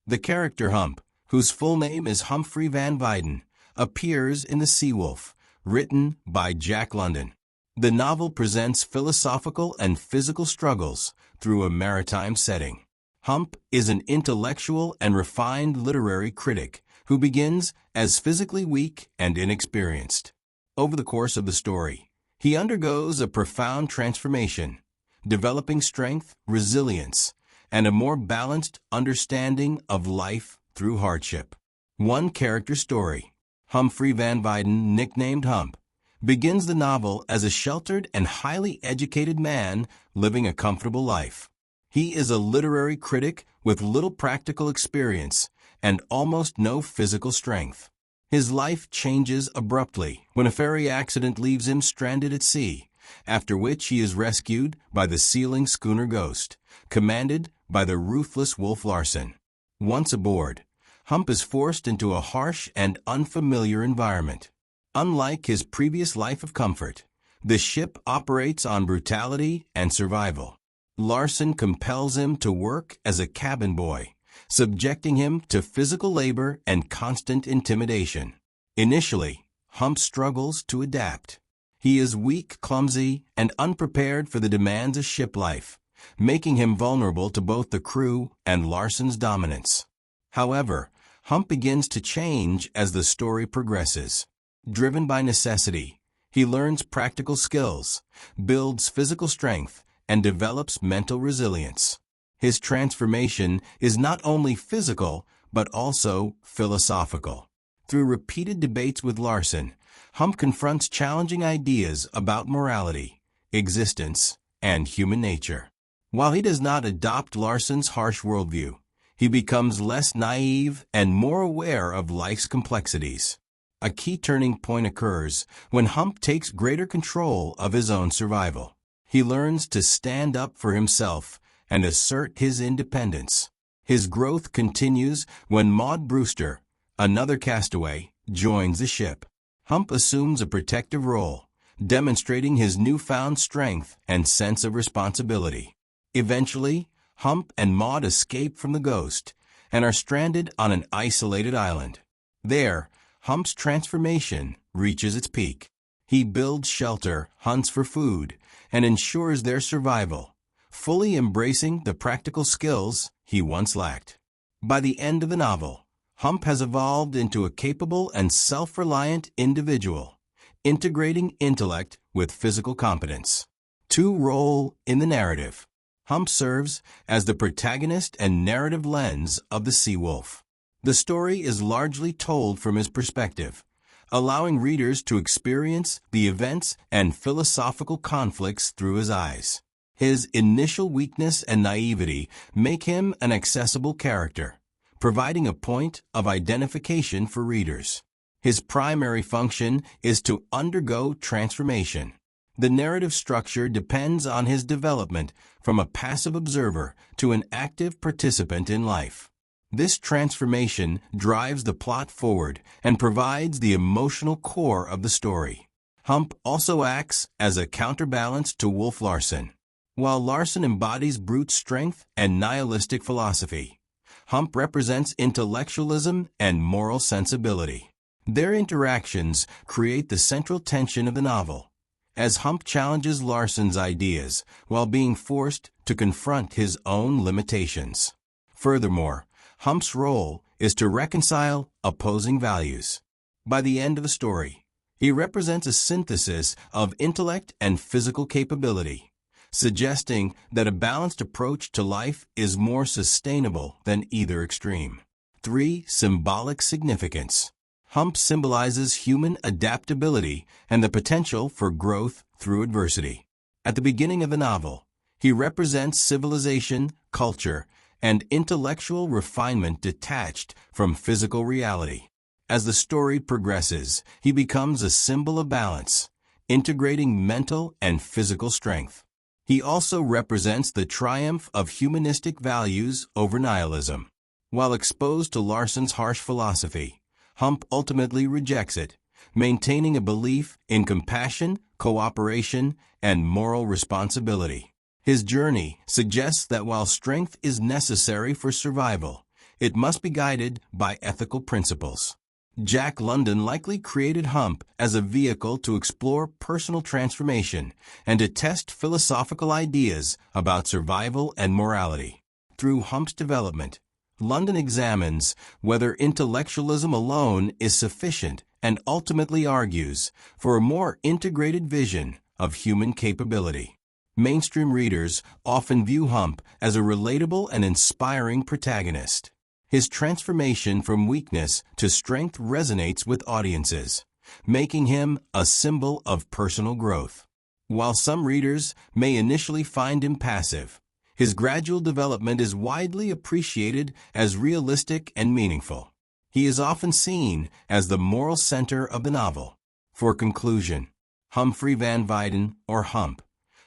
The character Hump, whose full name is Humphrey Van Weyden, appears in The Seawolf, written by Jack London. The novel presents philosophical and physical struggles through a maritime setting. Hump is an intellectual and refined literary critic who begins as physically weak and inexperienced. Over the course of the story, he undergoes a profound transformation, developing strength, resilience, and a more balanced understanding of life through hardship. One character story, Humphrey Van Weyden, nicknamed Hump, begins the novel as a sheltered and highly educated man living a comfortable life. He is a literary critic with little practical experience and almost no physical strength. His life changes abruptly when a ferry accident leaves him stranded at sea, after which he is rescued by the sealing schooner Ghost, commanded by the ruthless Wolf Larsen. Once aboard, Hump is forced into a harsh and unfamiliar environment. Unlike his previous life of comfort, the ship operates on brutality and survival. Larsen compels him to work as a cabin boy, subjecting him to physical labor and constant intimidation. Initially, Hump struggles to adapt. He is weak, clumsy, and unprepared for the demands of ship life, making him vulnerable to both the crew and Larsen's dominance. However, Hump begins to change as the story progresses. Driven by necessity, he learns practical skills, builds physical strength, and develops mental resilience. His transformation is not only physical, but also philosophical. Through repeated debates with Larsen, Hump confronts challenging ideas about morality, existence, and human nature. While he does not adopt Larsen's harsh worldview, he becomes less naive and more aware of life's complexities. A key turning point occurs when Hump takes greater control of his own survival. He learns to stand up for himself and assert his independence. His growth continues when Maud Brewster, another castaway, joins the ship. Hump assumes a protective role, demonstrating his newfound strength and sense of responsibility. Eventually, Hump and Maud escape from the Ghost and are stranded on an isolated island. There, Hump's transformation reaches its peak. He builds shelter, hunts for food, and ensures their survival, fully embracing the practical skills he once lacked. By the end of the novel, Hump has evolved into a capable and self-reliant individual, integrating intellect with physical competence. To role in the narrative, Hump serves as the protagonist and narrative lens of The Seawolf. The story is largely told from his perspective, allowing readers to experience the events and philosophical conflicts through his eyes. His initial weakness and naivety make him an accessible character, providing a point of identification for readers. His primary function is to undergo transformation. The narrative structure depends on his development from a passive observer to an active participant in life. This transformation drives the plot forward and provides the emotional core of the story. Hump also acts as a counterbalance to Wolf Larsen. While Larsen embodies brute strength and nihilistic philosophy, Hump represents intellectualism and moral sensibility. Their interactions create the central tension of the novel, as Hump challenges Larsen's ideas while being forced to confront his own limitations. Furthermore, Hump's role is to reconcile opposing values. By the end of the story, he represents a synthesis of intellect and physical capability, suggesting that a balanced approach to life is more sustainable than either extreme. 3. Symbolic significance. Hump symbolizes human adaptability and the potential for growth through adversity. At the beginning of the novel, he represents civilization, culture, and intellectual refinement detached from physical reality. As the story progresses, he becomes a symbol of balance, integrating mental and physical strength. He also represents the triumph of humanistic values over nihilism. While exposed to Larsen's harsh philosophy, Hump ultimately rejects it, maintaining a belief in compassion, cooperation, and moral responsibility. His journey suggests that while strength is necessary for survival, it must be guided by ethical principles. Jack London likely created Hump as a vehicle to explore personal transformation and to test philosophical ideas about survival and morality. Through Hump's development, London examines whether intellectualism alone is sufficient and ultimately argues for a more integrated vision of human capability. Mainstream readers often view Hump as a relatable and inspiring protagonist. His transformation from weakness to strength resonates with audiences, making him a symbol of personal growth. While some readers may initially find him passive, his gradual development is widely appreciated as realistic and meaningful. He is often seen as the moral center of the novel. For conclusion, Humphrey Van Weyden, or Hump,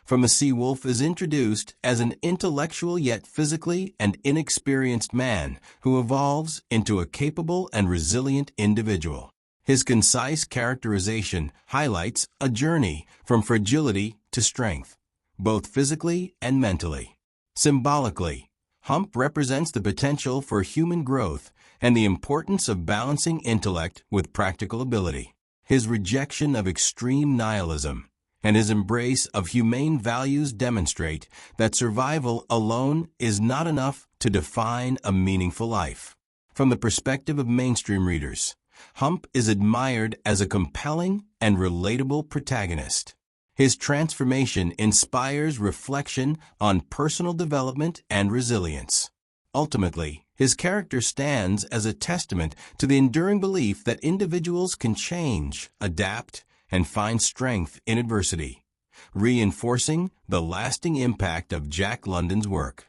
from A Sea Wolf is introduced as an intellectual yet physically and inexperienced man who evolves into a capable and resilient individual. His concise characterization highlights a journey from fragility to strength, both physically and mentally. Symbolically, Hump represents the potential for human growth and the importance of balancing intellect with practical ability. His rejection of extreme nihilism and his embrace of humane values demonstrate that survival alone is not enough to define a meaningful life. From the perspective of mainstream readers, Hump is admired as a compelling and relatable protagonist. His transformation inspires reflection on personal development and resilience. Ultimately, his character stands as a testament to the enduring belief that individuals can change, adapt, and find strength in adversity, reinforcing the lasting impact of Jack London's work.